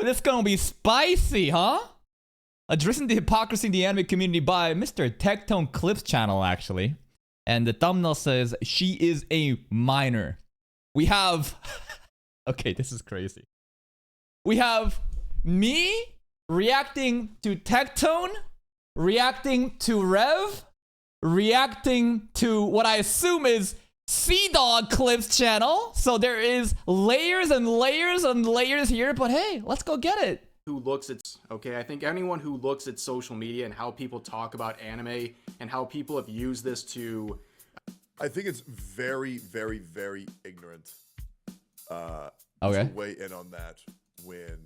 This gonna be spicy, huh? Addressing the hypocrisy in the anime community by Mr. Tectone Clips channel, actually. And the thumbnail says, she is a minor. We have... okay, this is crazy. We have me reacting to Tectone, reacting to Rev, reacting to what I assume is Sea-Dog Clips channel. So there is layers and layers and layers here, but hey, let's go get it. Who looks at, okay, I think anyone who looks at social media and how people talk about anime and how people have used this to... I think it's very, very, very ignorant Okay. to weigh in on that when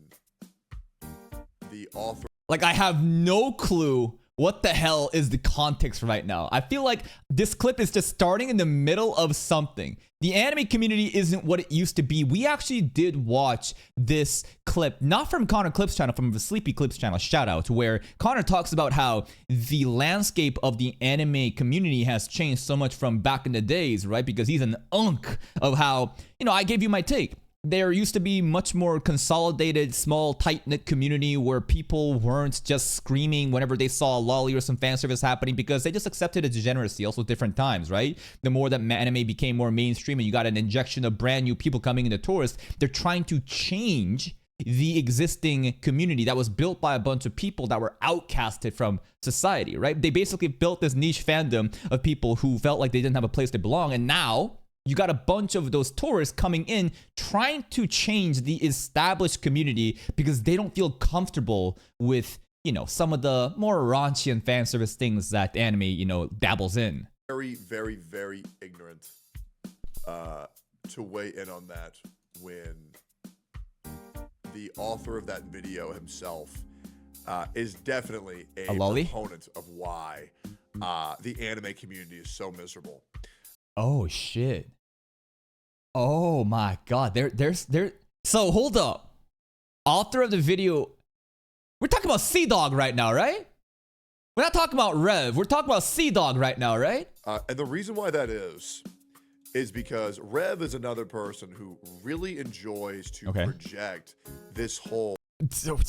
the author... Like, I have no clue what the hell is the context right now. I feel like this clip is just starting in the middle of something. The anime community isn't what it used to be. We actually did watch this clip, not from Connor Clips channel, from the Sleepy Clips channel, shout out, where Connor talks about how the landscape of the anime community has changed so much from back in the days, right? Because he's an unk of how, you know, I gave you my take. There used to be much more consolidated, small, tight-knit community where people weren't just screaming whenever they saw a lolly or some fan service happening because they just accepted a degeneracy. Also different times, right? The more that anime became more mainstream and you got an injection of brand new people coming into tourists, they're trying to change the existing community that was built by a bunch of people that were outcasted from society, right? They basically built this niche fandom of people who felt like they didn't have a place to belong, and now you got a bunch of those tourists coming in trying to change the established community because they don't feel comfortable with, you know, some of the more raunchy and fan service things that anime, you know, dabbles in. Very, very, very ignorant to weigh in on that when the author of that video himself is definitely a proponent of why the anime community is so miserable. Oh shit. Oh my god. So hold up. Author of the video. We're talking about Sea-Dog right now, right? We're not talking about Rev. We're talking about Sea-Dog right now, right? And the reason why that is because Rev is another person who really enjoys to project this whole... So,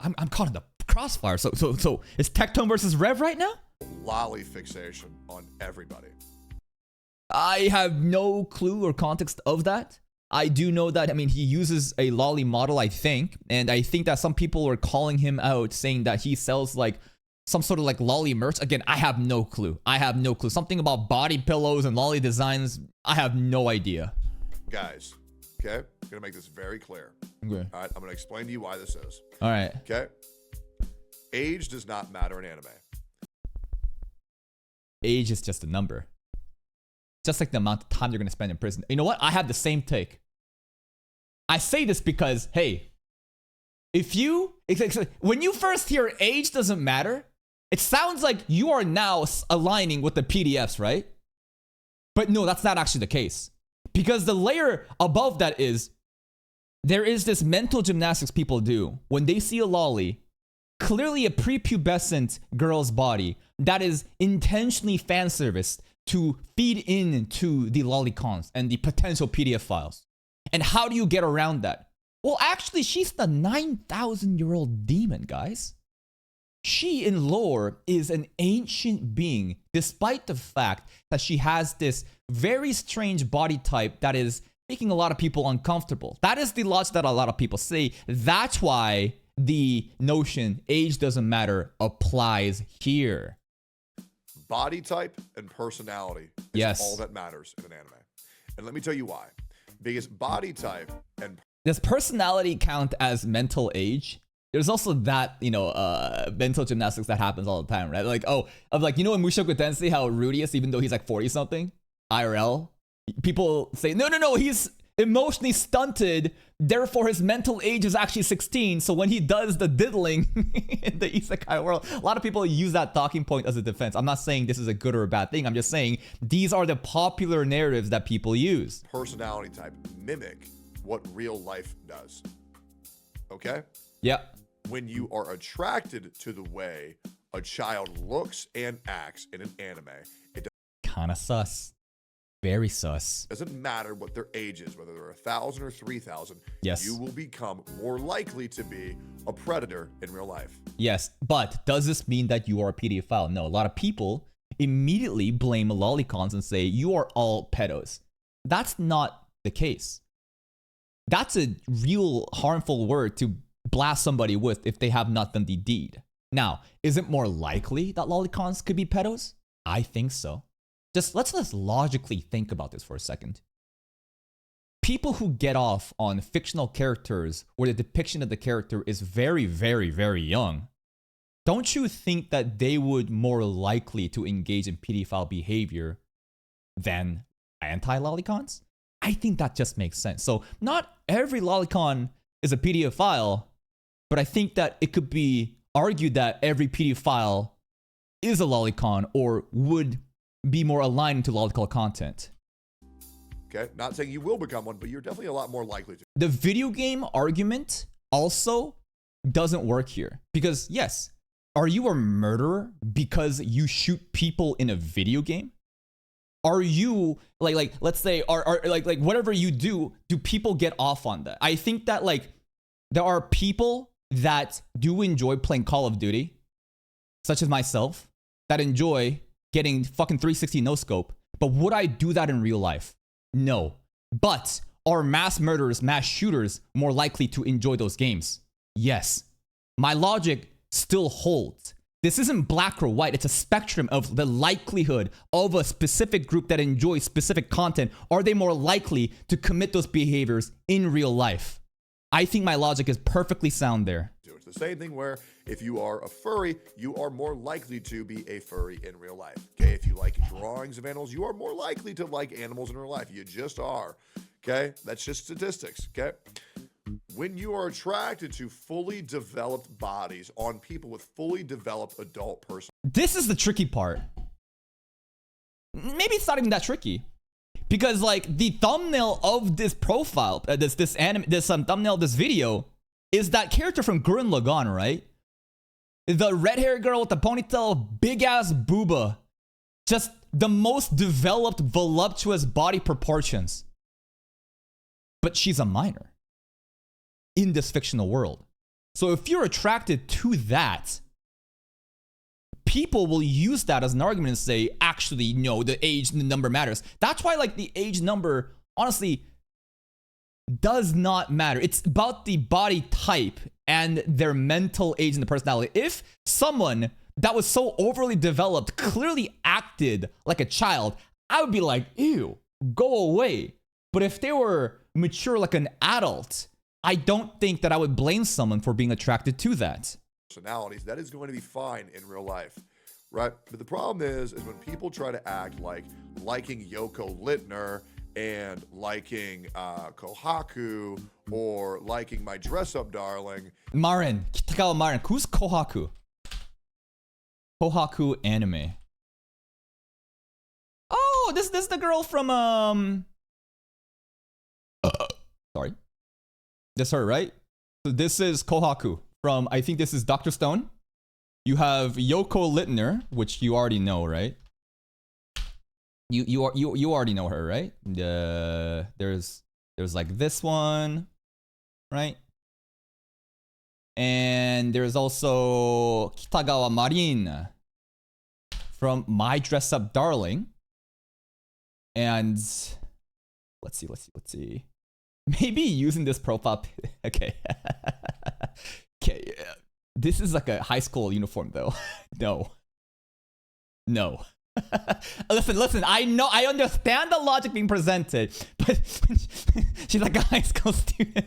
I'm caught in the crossfire. So is Tectone versus Rev right now? lolly fixation on everybody. I have no clue or context of that. I do know that, I mean, he uses a lolly model, I think. And I think that some people are calling him out, saying that he sells like some sort of like lolly merch. Again, I have no clue. I have no clue. Something about body pillows and lolly designs. I have no idea. Guys, okay? I'm going to make this very clear. Okay. All right, I'm going to explain to you why this is. All right. Okay? Age does not matter in anime. Age is just a number. Just like the amount of time you're going to spend in prison. You know what? I have the same take. I say this because, hey, when you first hear age doesn't matter, it sounds like you are now aligning with the PDFs, right? But no, that's not actually the case. Because the layer above that is, there is this mental gymnastics people do when they see a lolly, clearly a prepubescent girl's body that is intentionally fan serviced to feed into the lolicons and the potential PDF files. And how do you get around that? Well, actually, she's the 9,000-year-old demon, guys. She, in lore, is an ancient being, despite the fact that she has this very strange body type that is making a lot of people uncomfortable. That is the logic that a lot of people say. That's why the notion age doesn't matter applies here. Body type and personality is all that matters in an anime. And let me tell you why. Because body type and... Does personality count as mental age? There's also that, you know, mental gymnastics that happens all the time, right? Like, in Mushoku Tensei, how Rudy is, even though he's like 40-something, IRL, people say, no, he's emotionally stunted, therefore his mental age is actually 16, so when he does the diddling in the isekai world, a lot of people use that talking point as a defense. I'm not saying this is a good or a bad thing, I'm just saying these are the popular narratives that people use. Personality type mimic what real life does. Okay? Yeah. When you are attracted to the way a child looks and acts in an anime, it kind of sus. Very sus. Doesn't matter what their age is, whether they're 1,000 or 3,000. Yes. You will become more likely to be a predator in real life. Yes, but does this mean that you are a pedophile? No, a lot of people immediately blame lolicons and say you are all pedos. That's not the case. That's a real harmful word to blast somebody with if they have not done the deed. Now, is it more likely that lolicons could be pedos? I think so. Let's logically think about this for a second. People who get off on fictional characters where the depiction of the character is very, very, very young, don't you think that they would more likely to engage in pedophile behavior than anti-lolicons? I think that just makes sense. So not every lolicon is a pedophile, but I think that it could be argued that every pedophile is a lolicon or would be more aligned to lolicon content. Okay, not saying you will become one, but you're definitely a lot more likely to. The video game argument also doesn't work here because yes, are you a murderer because you shoot people in a video game? Are you like let's say are like whatever you do people get off on that? I think that like there are people that do enjoy playing Call of Duty, such as myself, that enjoy getting fucking 360 no scope. But would I do that in real life? No. But are mass murderers, mass shooters more likely to enjoy those games? Yes. My logic still holds. This isn't black or white. It's a spectrum of the likelihood of a specific group that enjoys specific content. Are they more likely to commit those behaviors in real life? I think my logic is perfectly sound there. It's the same thing where if you are a furry, you are more likely to be a furry in real life. Okay, if you like drawings of animals, you are more likely to like animals in real life. You just are. Okay, that's just statistics. Okay. When you are attracted to fully developed bodies on people with fully developed adult person. This is the tricky part. Maybe it's not even that tricky. Because like the thumbnail of this profile, this thumbnail of this video is that character from Gurren Lagann, right? The red-haired girl with the ponytail, big-ass booba. Just the most developed, voluptuous body proportions. But she's a minor in this fictional world. So if you're attracted to that, people will use that as an argument and say, actually, no, the age and the number matters. That's why, like, the age number, honestly, does not matter. It's about the body type and their mental age and the personality. If someone that was so overly developed clearly acted like a child, I would be like, ew, go away. But if they were mature like an adult, I don't think that I would blame someone for being attracted to that. Personalities, that is going to be fine in real life, right? But the problem is when people try to act like liking Yoko Littner and liking Kohaku or liking my dress-up darling. Marin, Kitagawa Marin, who's Kohaku? Kohaku anime. Oh, this is the girl from sorry. That's her, right? So this is Kohaku from, I think this is Dr. Stone. You have Yoko Littner, which you already know, right? You already know her, right? There's like this one, right? And there's also Kitagawa Marin from My Dress Up Darling. And let's see. Maybe using this profile. Okay. Okay. This is like a high school uniform, though. No. Listen. I understand the logic being presented, but she's like a high school student,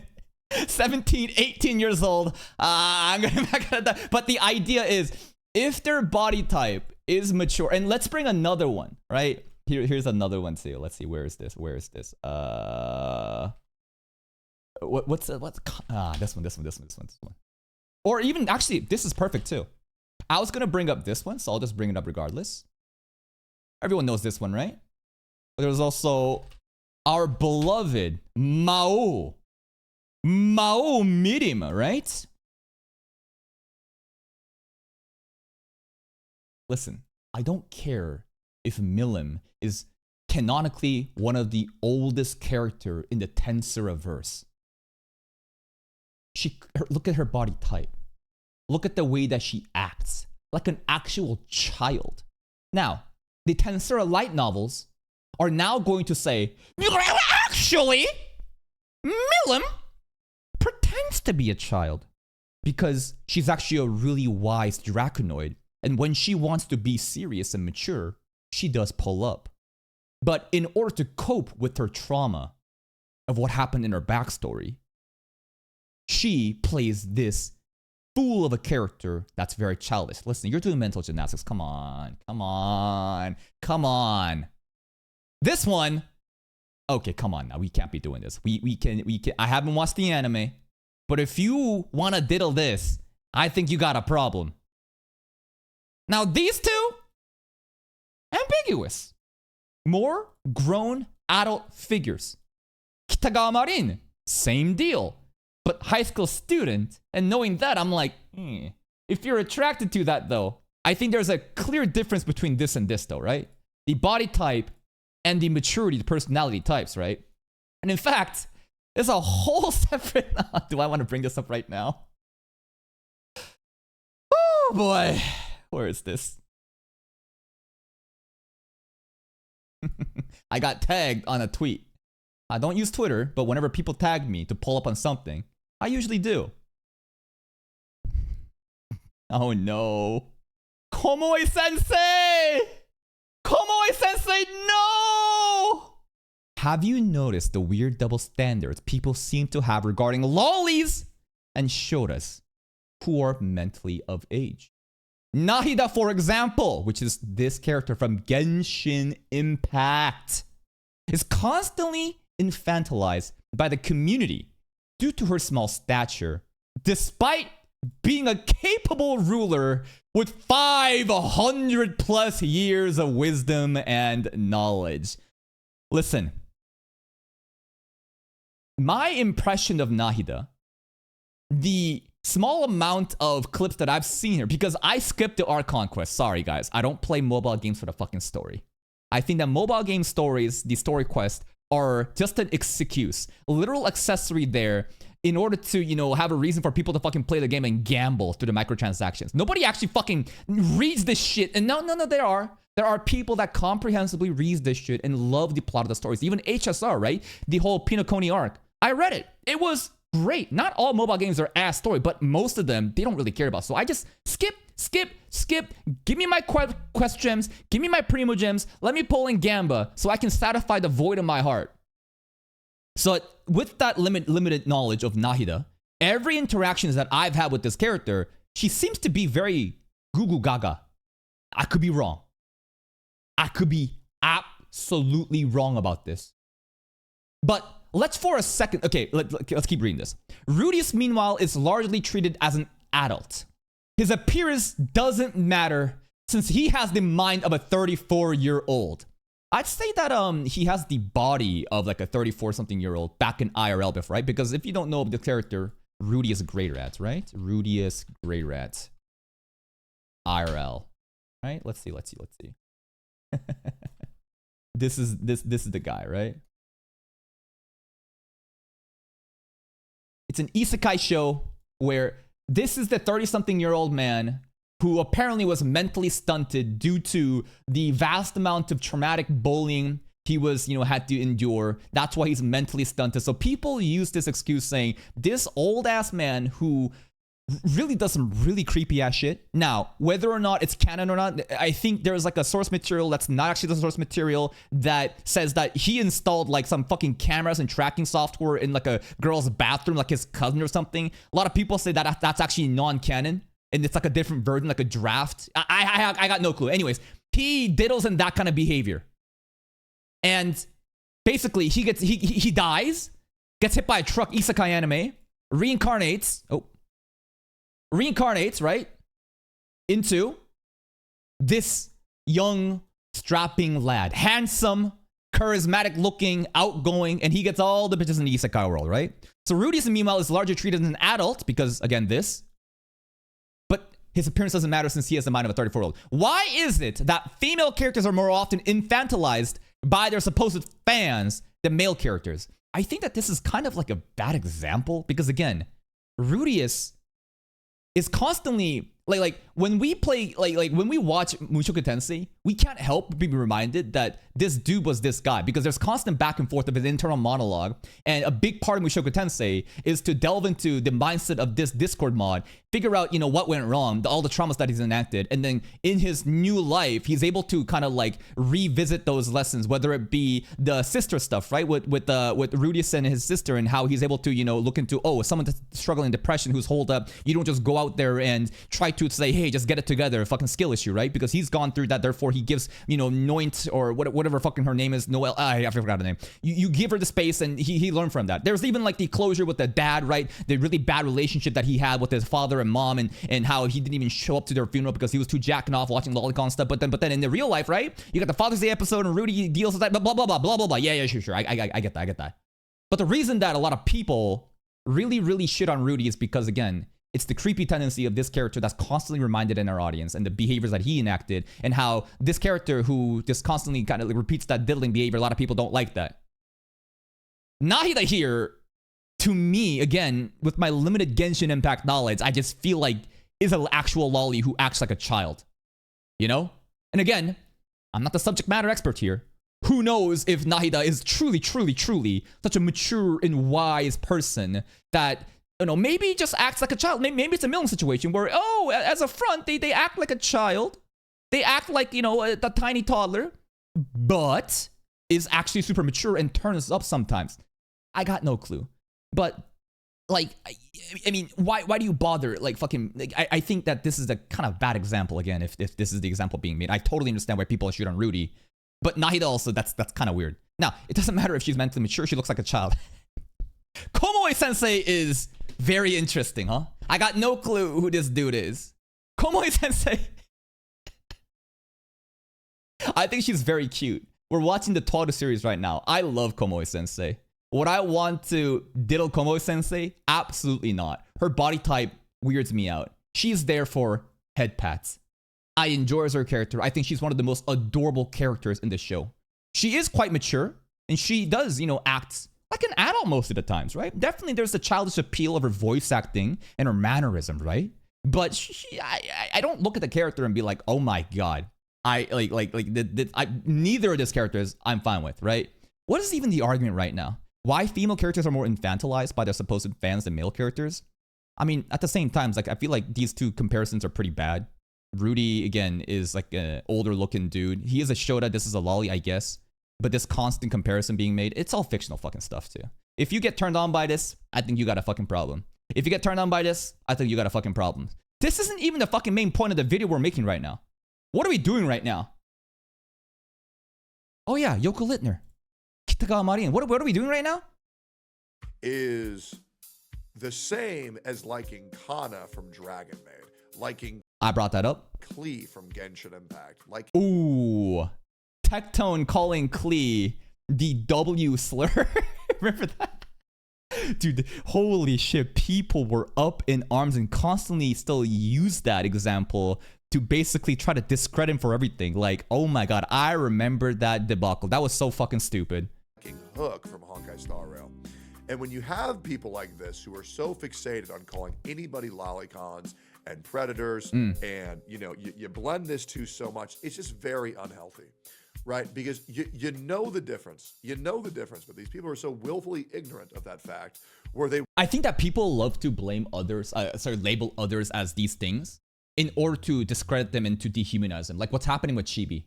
17, 18 years old. I'm gonna back that. But the idea is, if their body type is mature, and let's bring another one, right? Here's another one too. Let's see. Where is this? This one. Or even, actually, this is perfect too. I was gonna bring up this one, so I'll just bring it up regardless. Everyone knows this one, right? But there's also our beloved Mao Mirima, right? Listen, I don't care if Milim is canonically one of the oldest character in the Tensuraverse. Look at her body type. Look at the way that she acts. Like an actual child. Now, the Tensura light novels are now going to say, actually, Milim pretends to be a child because she's actually a really wise Draconoid. And when she wants to be serious and mature, she does pull up. But in order to cope with her trauma of what happened in her backstory, she plays this fool of a character that's very childish. Listen, you're doing mental gymnastics. Come on. This one, okay, come on now. We can't be doing this. We can. I haven't watched the anime, but if you want to diddle this, I think you got a problem. Now, these two, ambiguous. More grown adult figures. Kitagawa Marin, same deal. But high school student, and knowing that, I'm like, if you're attracted to that though, I think there's a clear difference between this and this though, right? The body type and the maturity, the personality types, right? And in fact, there's a whole separate, do I want to bring this up right now? Oh boy, where is this? I got tagged on a tweet. I don't use Twitter, but whenever people tag me to pull up on something, I usually do. Oh no. Komoi sensei! Komoi sensei, no! Have you noticed the weird double standards people seem to have regarding lollies and shotas who are mentally of age? Nahida, for example, which is this character from Genshin Impact, is constantly infantilized by the community due to her small stature, despite being a capable ruler with 500 plus years of wisdom and knowledge. Listen, my impression of Nahida, the small amount of clips that I've seen here, because I skipped the Archon quest. Sorry, guys. I don't play mobile games for the fucking story. I think that mobile game stories, the story quests, are just an excuse. A literal accessory there in order to, you know, have a reason for people to fucking play the game and gamble through the microtransactions. Nobody actually fucking reads this shit. And no, there are. There are people that comprehensively read this shit and love the plot of the stories. Even HSR, right? The whole Pinocchio arc. I read it. It was great. Not all mobile games are ass story, but most of them, they don't really care about. So I just skip. Give me my quest gems. Give me my primo gems. Let me pull in Gamba so I can satisfy the void in my heart. So with that limited knowledge of Nahida, every interactions that I've had with this character, she seems to be very goo goo gaga. I could be wrong. I could be absolutely wrong about this. But let's for a second, okay, let's keep reading this. Rudius, meanwhile, is largely treated as an adult. His appearance doesn't matter since he has the mind of a 34-year-old. I'd say that he has the body of like a 34-something-year-old back in IRL before, right? Because if you don't know the character, Rudius Greyrat, right? Rudius Greyrat. IRL. Right? Let's see. This is the guy, right? It's an isekai show where this is the 30-something-year-old man who apparently was mentally stunted due to the vast amount of traumatic bullying he was, had to endure. That's why he's mentally stunted. So people use this excuse saying this old ass man who really does some really creepy ass shit. Now, whether or not it's canon or not, I think there's like a source material that's not actually the source material that says that he installed like some fucking cameras and tracking software in like a girl's bathroom, like his cousin or something. A lot of people say that that's actually non-canon and it's like a different version, like a draft. I got no clue. Anyways, he diddles in that kind of behavior. And basically he dies, gets hit by a truck, isekai anime, reincarnates, right, into this young, strapping lad. Handsome, charismatic looking, outgoing, and he gets all the bitches in the isekai world, right? So Rudius, meanwhile, is largely treated as an adult because, again, this. But his appearance doesn't matter since he has the mind of a 34-year-old. Why is it that female characters are more often infantilized by their supposed fans, the male characters. I think that this is kind of like a bad example because again, Rudius is constantly like when we play like when we watch Mushoku Tensei, we can't help but be reminded that this dude was this guy because there's constant back and forth of his internal monologue, and a big part of Mushoku Tensei is to delve into the mindset of this Discord mod, figure out what went wrong, all the traumas that he's enacted, and then in his new life he's able to kind of like revisit those lessons, whether it be the sister stuff, right, with Rudius and his sister, and how he's able to look into someone that's struggling in depression who's holed up. You don't just go out there and try to say, hey, just get it together, fucking skill issue, right? Because he's gone through that, therefore he gives Noint or whatever fucking her name is, Noelle, I forgot her name. You give her the space, and he learned from that. There's even like the closure with the dad, right? The really bad relationship that he had with his father and mom, and how he didn't even show up to their funeral because he was too jacking off watching Lolicon stuff. But then in the real life, right? You got the Father's Day episode and Rudy deals with that, blah blah blah blah blah blah. Yeah, sure. I get that. But the reason that a lot of people really shit on Rudy is because again, it's the creepy tendency of this character that's constantly reminded in our audience, and the behaviors that he enacted, and how this character who just constantly kind of like repeats that diddling behavior, a lot of people don't like that. Nahida here, to me, again, with my limited Genshin Impact knowledge, I just feel like is an actual lolly who acts like a child. And again, I'm not the subject matter expert here. Who knows if Nahida is truly such a mature and wise person that maybe just acts like a child. Maybe it's a Milne situation where, as a front, they act like a child. They act like, a tiny toddler, but is actually super mature and turns up sometimes. I got no clue. But, like, I mean, why do you bother? Like, fucking, like, I think that this is a kind of bad example, again, if this is the example being made. I totally understand why people shoot on Rudy. But Nahida also, that's kind of weird. Now, it doesn't matter if she's mentally mature. She looks like a child. Komoe-sensei is very interesting, huh? I got no clue who this dude is. Komoe-sensei. I think she's very cute. We're watching the Toru series right now. I love Komoe-sensei. Would I want to diddle Komoe-sensei? Absolutely not. Her body type weirds me out. She's there for head pats. I enjoy her character. I think she's one of the most adorable characters in the show. She is quite mature, and she does, act like an adult most of the times, right? Definitely there's the childish appeal of her voice acting and her mannerism, right? But I don't look at the character and be like, oh my god. Neither of these characters I'm fine with, right? What is even the argument right now? Why female characters are more infantilized by their supposed fans than male characters? I mean, at the same time, I feel like these two comparisons are pretty bad. Rudy, again, is like an older looking dude. He is a Shota, this is a lolly, I guess. But this constant comparison being made, it's all fictional fucking stuff too. If you get turned on by this, I think you got a fucking problem. If you get turned on by this, I think you got a fucking problem. This isn't even the fucking main point of the video we're making right now. What are we doing right now? Oh yeah, Yoko Littner. Kitagawa Marin. What are we doing right now? Is the same as liking Kana from Dragon Maid. Liking I brought that up. Klee from Genshin Impact. Ooh. Tectone calling Klee the W slur. Remember that? Dude, holy shit. People were up in arms and constantly still use that example to basically try to discredit him for everything. Like, oh my god, I remember that debacle. That was so fucking stupid. Hook from Honkai Star Rail. And when you have people like this who are so fixated on calling anybody lolicons and predators, and you blend this two so much, it's just very unhealthy, right? Because you know the difference. But these people are so willfully ignorant of that fact, where they. I think that people love to blame others, label others as these things in order to discredit them and to dehumanize them. Like what's happening with Chibi.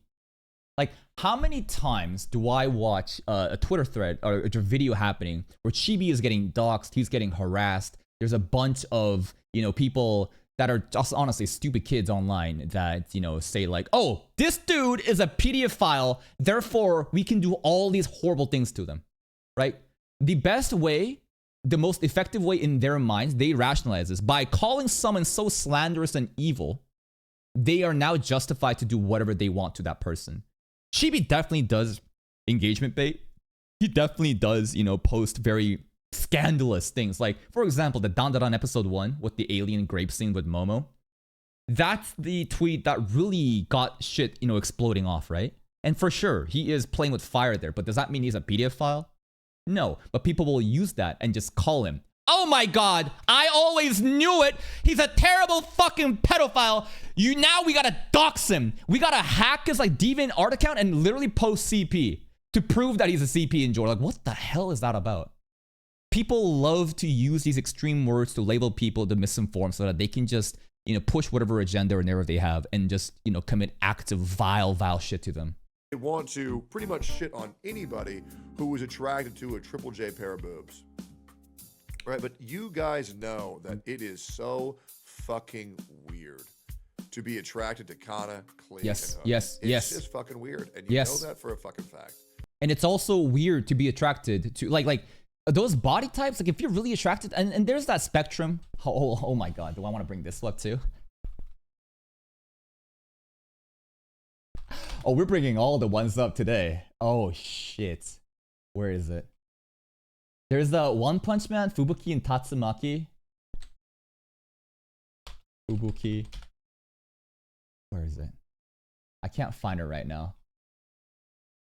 Like, how many times do I watch a Twitter thread or a video happening where Chibi is getting doxxed, he's getting harassed? There's a bunch of, people that are just honestly stupid kids online that, say like, oh, this dude is a PDF file, therefore we can do all these horrible things to them, right? The best way, the most effective way in their minds, they rationalize this by calling someone so slanderous and evil, they are now justified to do whatever they want to that person. Chibi definitely does engagement bait. He definitely does, post very scandalous things. Like, for example, the Dandadan episode 1 with the alien grape scene with Momo. That's the tweet that really got shit, exploding off, right? And for sure, he is playing with fire there. But does that mean he's a pedophile? No. But people will use that and just call him, oh my god, I always knew it. He's a terrible fucking pedophile. Now we gotta dox him. We gotta hack his like DeviantArt account and literally post CP to prove that he's a CP enjoyer. Like, what the hell is that about? People love to use these extreme words to label people to misinform so that they can just, push whatever agenda or narrative they have and just, commit acts of vile shit to them. They want to pretty much shit on anybody who is attracted to a Triple J pair of boobs. Right, but you guys know that it is so fucking weird to be attracted to Kana, Klee, Yes, and Hook. yes, It's yes. just fucking weird, and you know that for a fucking fact. And it's also weird to be attracted to like those body types. Like if you're really attracted, and there's that spectrum. Oh my god, do I want to bring this up too? Oh, we're bringing all the ones up today. Oh shit, where is it? There's the One Punch Man, Fubuki, and Tatsumaki. Fubuki. Where is it? I can't find it right now.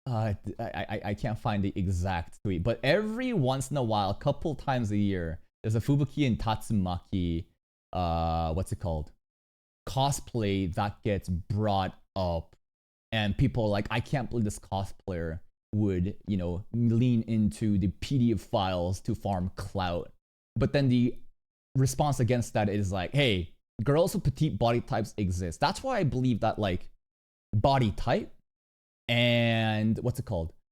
I can't find the exact tweet. But every once in a while, a couple times a year, there's a Fubuki and Tatsumaki, what's it called? Cosplay that gets brought up. And people are like, I can't believe this cosplayer would, lean into the PDF files to farm clout. But then the response against that is like, hey, girls with petite body types exist. That's why I believe that like body type and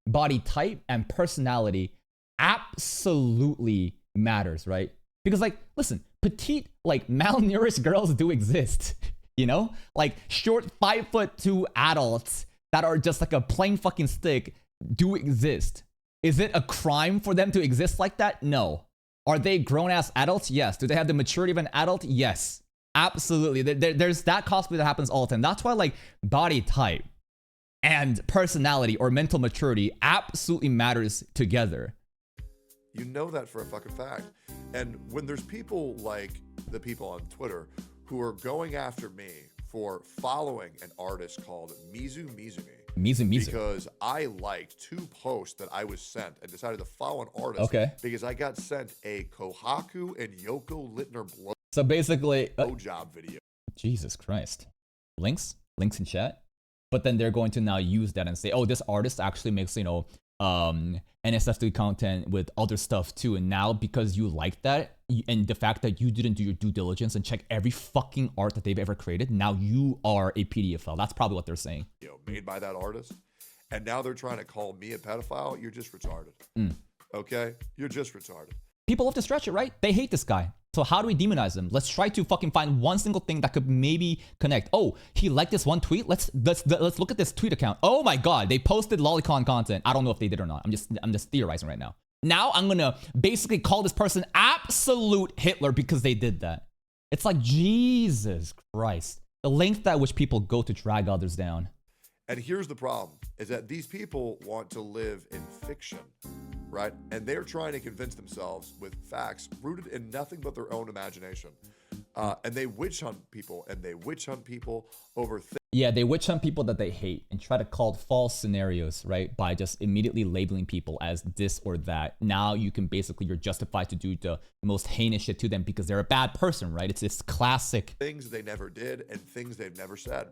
body type and personality absolutely matters, right? Because like, listen, petite, like malnourished girls do exist, like short 5'2" adults that are just like a plain fucking stick do exist. Is it a crime for them to exist like that? No. Are they grown-ass adults? Yes. Do they have the maturity of an adult? Yes. Absolutely. There's that cosplay that happens all the time. That's why like body type and personality or mental maturity absolutely matters together. You know that for a fucking fact. And when there's people like the people on Twitter who are going after me for following an artist called Mizu Mizumi. Because I liked 2 posts that I was sent and decided to follow an artist because I got sent a Kohaku and Yoko Littner so basically blowjob video. Jesus Christ. Links in chat. But then they're going to now use that and say, oh, this artist actually makes, NSFW content with other stuff too. And now because you like that and the fact that you didn't do your due diligence and check every fucking art that they've ever created, now you are a pedophile. That's probably what they're saying. Made by that artist. And now they're trying to call me a pedophile. You're just retarded. Okay? You're just retarded. People love to stretch it, right? They hate this guy. So how do we demonize them? Let's try to fucking find one single thing that could maybe connect. Oh, he liked this one tweet. Let's look at this tweet account. Oh my god, they posted lolicon content. I don't know if they did or not. I'm just theorizing right now. Now I'm gonna basically call this person absolute Hitler because they did that. It's like Jesus Christ, the length at which people go to drag others down. And here's the problem: is that these people want to live in fiction. Right? And they're trying to convince themselves with facts rooted in nothing but their own imagination. And they witch hunt people, over things. Yeah, they witch hunt people that they hate and try to call false scenarios, right? By just immediately labeling people as this or that. Now you're justified to do the most heinous shit to them because they're a bad person, right? It's this classic. Things they never did and things they've never said.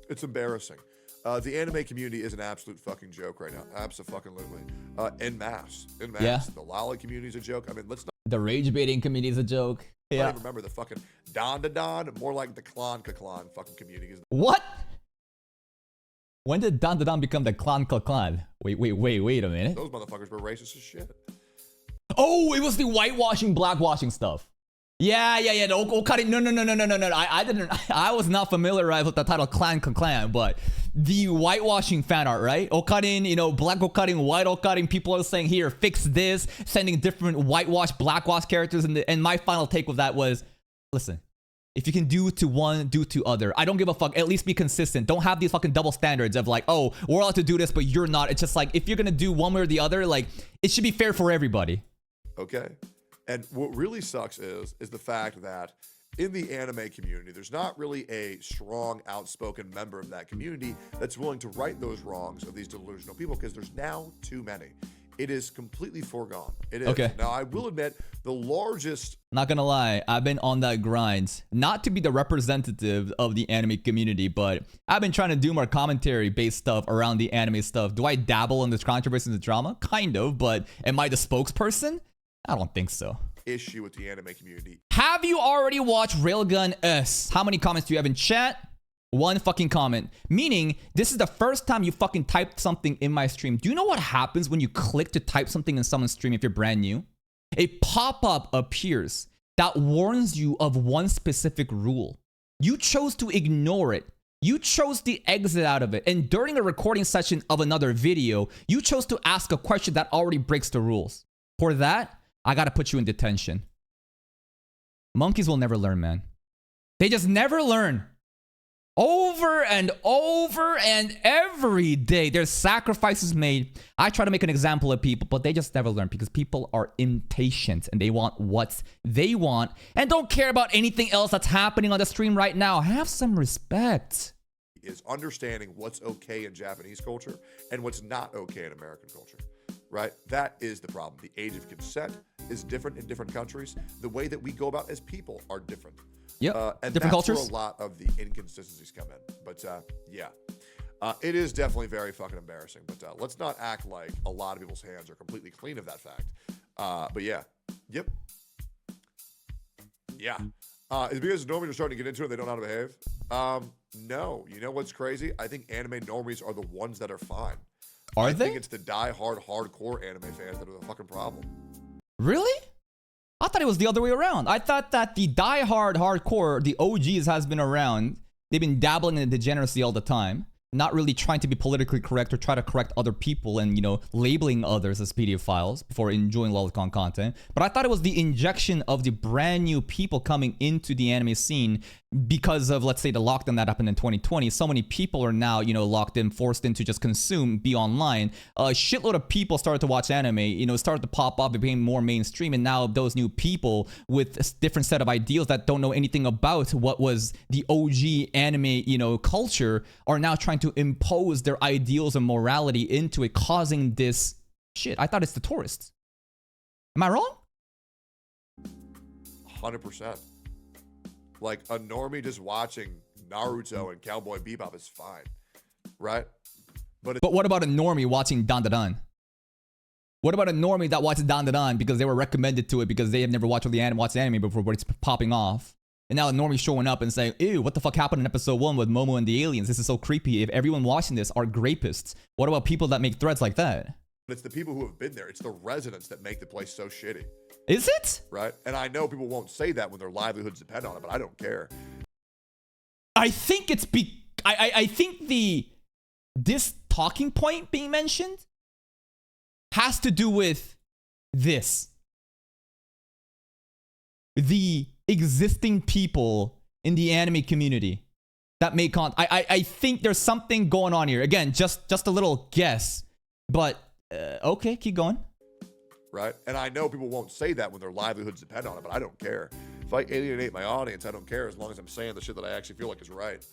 It's embarrassing. The anime community is an absolute fucking joke right now. Absolutely. En masse. Yeah. The Lala community is a joke. I mean, let's not. The rage baiting community is a joke. I don't even remember the fucking Don, more like the Klan fucking community. What? When did Don become the Klan? Wait a minute. Those motherfuckers were racist as shit. Oh, it was the whitewashing, blackwashing stuff. Yeah. The Okari. No. I didn't. I was not familiarized with the title Clan, but the whitewashing fan art, right? Okarin, black Okarin, white Okarin. People are saying here, fix this, sending different whitewash, blackwash characters. And my final take with that was, listen, if you can do to one, do to other. I don't give a fuck. At least be consistent. Don't have these fucking double standards of like, oh, we're allowed to do this, but you're not. It's just like, if you're gonna do one way or the other, like, it should be fair for everybody. Okay. And what really sucks is the fact that in the anime community, there's not really a strong, outspoken member of that community that's willing to right those wrongs of these delusional people, because there's now too many. It is completely foregone. It is. Okay. Now, I will admit, the largest... Not gonna lie, I've been on that grind. Not to be the representative of the anime community, but I've been trying to do more commentary-based stuff around the anime stuff. Do I dabble in this controversy and the drama? Kind of, but am I the spokesperson? I don't think so. Issue with the anime community. Have you already watched Railgun S? How many comments do you have in chat? One fucking comment. Meaning, this is the first time you fucking typed something in my stream. Do you know what happens when you click to type something in someone's stream if you're brand new? A pop-up appears that warns you of one specific rule. You chose to ignore it. You chose to exit out of it. And during a recording session of another video, you chose to ask a question that already breaks the rules. For that, I gotta put you in detention. Monkeys will never learn, man. They just never learn. Over and over and every day, there's sacrifices made. I try to make an example of people, but they just never learn because people are impatient and they want what they want and don't care about anything else that's happening on the stream right now. Have some respect. Is understanding what's okay in Japanese culture and what's not okay in American culture, right? That is the problem. The age of consent is different in different countries. The way that we go about as people are different. Yep. And different that's cultures. where a lot of the inconsistencies come in. But yeah, it is definitely very fucking embarrassing. But let's not act like a lot of people's hands are completely clean of that fact. But yeah, yep, yeah. Is it because normies are starting to get into it, they don't know how to behave? No. You know what's crazy? I think anime normies are the ones that are fine. Are they? I think it's the die-hard, hardcore anime fans that are the fucking problem. Really? I thought it was the other way around. I thought that the die-hard hardcore, the OGs, has been around. They've been dabbling in degeneracy all the time. Not really trying to be politically correct or try to correct other people and, you know, labeling others as pedophiles before enjoying lolicon content. But I thought it was the injection of the brand new people coming into the anime scene because of, let's say, the lockdown that happened in 2020. So many people are now, you know, locked in, forced in to just consume, be online. A shitload of people started to watch anime, you know, started to pop up, it became more mainstream. And now those new people with a different set of ideals that don't know anything about what was the OG anime, you know, culture are now trying to impose their ideals and morality into it, causing this shit. I thought it's the tourists. Am I wrong? 100%. Like, a normie just watching Naruto and Cowboy Bebop is fine, right? But what about a normie watching Dan Dan Dan? What about a normie that watches Dan Dan Dan because they were recommended to it because they have never watched the anime before, but it's popping off? And now a normie showing up and saying, ew, what the fuck happened in episode 1 with Momo and the aliens? This is so creepy. If everyone watching this are grapists, what about people that make threads like that? it's the people who have been there. It's the residents that make the place so shitty. Is it? Right? And I know people won't say that when their livelihoods depend on it, but I don't care. I think it's I think this talking point being mentioned has to do with this. The existing people in the anime community that make I think there's something going on here. Again, just a little guess, but okay, keep going. Right? And I know people won't say that when their livelihoods depend on it, but I don't care. If I alienate my audience, I don't care as long as I'm saying the shit that I actually feel like is right.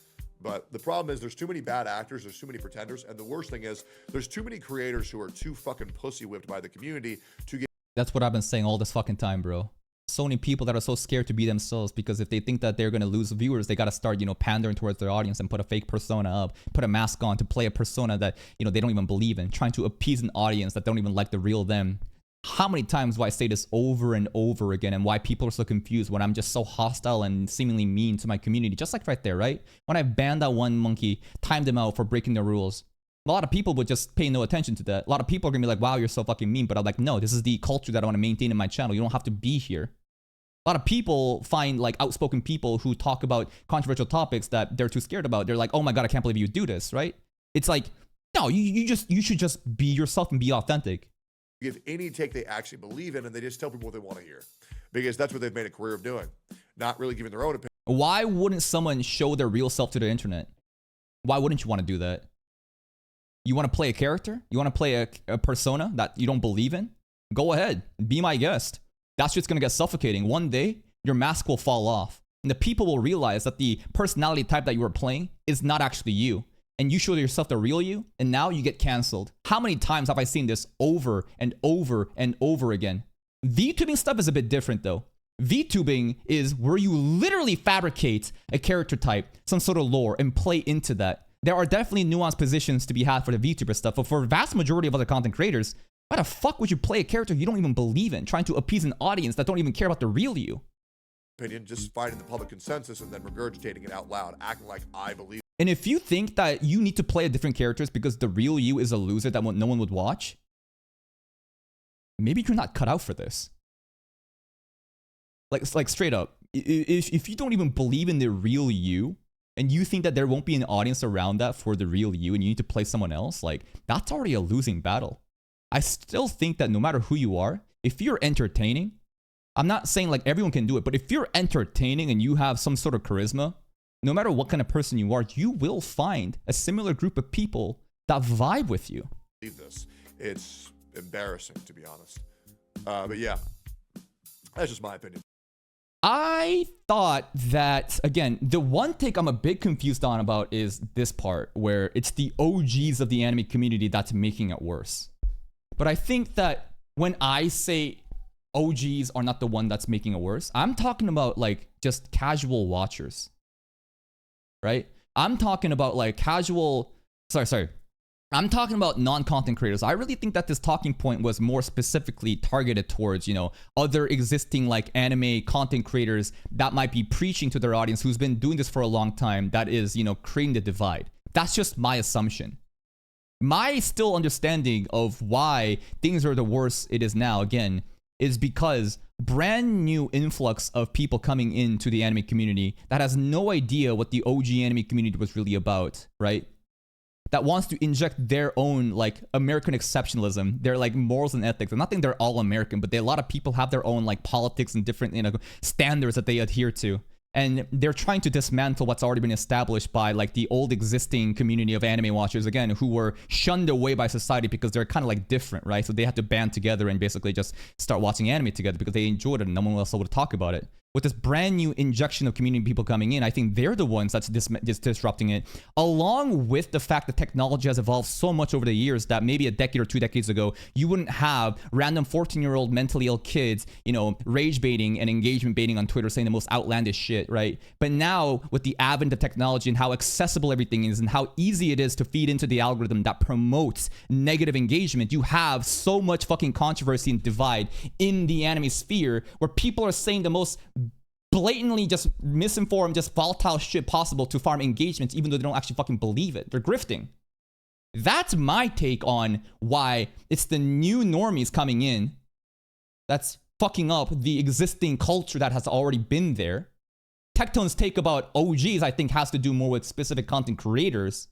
But the problem is there's too many bad actors, there's too many pretenders, and the worst thing is there's too many creators who are too fucking pussy whipped by the community to get. That's what I've been saying all this fucking time, bro. So many people that are so scared to be themselves because if they think that they're gonna lose viewers, they gotta start, you know, pandering towards their audience and put a fake persona up, put a mask on to play a persona that, you know, they don't even believe in, trying to appease an audience that don't even like the real them. How many times do I say this over and over again, and why people are so confused when I'm just so hostile and seemingly mean to my community? Just like right there, right? When I banned that one monkey, timed him out for breaking the rules. A lot of people would just pay no attention to that. A lot of people are gonna be like, wow, you're so fucking mean. But I'm like, no, this is the culture that I wanna maintain in my channel. You don't have to be here. A lot of people find like outspoken people who talk about controversial topics that they're too scared about. They're like, oh my God, I can't believe you do this, right? It's like, no, you should just be yourself and be authentic. Give any take they actually believe in, and they just tell people what they want to hear, because that's what they've made a career of doing, not really giving their own opinion. Why wouldn't someone show their real self to the internet? Why wouldn't you want to do that? You want to play a character? You want to play a persona that you don't believe in? Go ahead, be my guest. That's just gonna get suffocating. One day, your mask will fall off. And the people will realize that the personality type that you were playing is not actually you. And you show yourself the real you, and now you get canceled. How many times have I seen this over and over and over again? VTubing stuff is a bit different though. VTubing is where you literally fabricate a character type, some sort of lore, and play into that. There are definitely nuanced positions to be had for the VTuber stuff, but for the vast majority of other content creators, why the fuck would you play a character you don't even believe in, trying to appease an audience that don't even care about the real you? Opinion, just finding the public consensus and then regurgitating it out loud, acting like I believe. And if you think that you need to play a different characters because the real you is a loser that no one would watch, maybe you're not cut out for this. Like straight up, if you don't even believe in the real you, and you think that there won't be an audience around that for the real you, and you need to play someone else, like, that's already a losing battle. I still think that no matter who you are, if you're entertaining, I'm not saying like everyone can do it, but if you're entertaining and you have some sort of charisma, no matter what kind of person you are, you will find a similar group of people that vibe with you. This. It's embarrassing, to be honest. But yeah, that's just my opinion. I thought that, again, the one take I'm a bit confused on about is this part where it's the OGs of the anime community that's making it worse. But I think that when I say OGs are not the one that's making it worse, I'm talking about like just casual watchers. Right? I'm talking about like casual, I'm talking about non-content creators. I really think that this talking point was more specifically targeted towards, you know, other existing like anime content creators that might be preaching to their audience who's been doing this for a long time, that is, you know, creating the divide. That's just my assumption. My still understanding of why things are the worst it is now, again, is because brand new influx of people coming into the anime community that has no idea what the OG anime community was really about, right? That wants to inject their own like American exceptionalism, their like morals and ethics. I'm not saying they're all American, but a lot of people have their own like politics and different, you know, standards that they adhere to. And they're trying to dismantle what's already been established by like the old existing community of anime watchers, again, who were shunned away by society because they're kind of like different, right? So they had to band together and basically just start watching anime together because they enjoyed it and no one else would talk about it. With this brand new injection of community people coming in, I think they're the ones that's disrupting it, along with the fact that technology has evolved so much over the years that maybe a decade or 2 decades ago, you wouldn't have random 14-year-old mentally ill kids, you know, rage baiting and engagement baiting on Twitter saying the most outlandish shit, right? But now with the advent of technology and how accessible everything is and how easy it is to feed into the algorithm that promotes negative engagement, you have so much fucking controversy and divide in the anime sphere where people are saying the most blatantly just misinformed, just volatile shit possible to farm engagements, even though they don't actually fucking believe it. They're grifting. That's my take on why it's the new normies coming in that's fucking up the existing culture that has already been there. Tectone's take about OGs, I think, has to do more with specific content creators.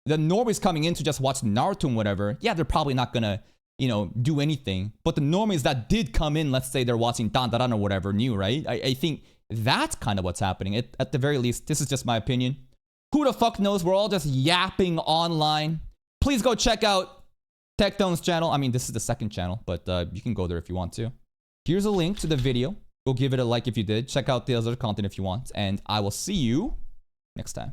The normies coming in to just watch Naruto and whatever, yeah, they're probably not gonna, you know, do anything. But the normies that did come in, let's say they're watching Dan or whatever new, right? I think that's kind of what's happening. At the very least, this is just my opinion. Who the fuck knows? We're all just yapping online. Please go check out Tectone's channel. I mean, this is the second channel, but you can go there if you want to. Here's a link to the video. Go give it a like if you did. Check out the other content if you want. And I will see you next time.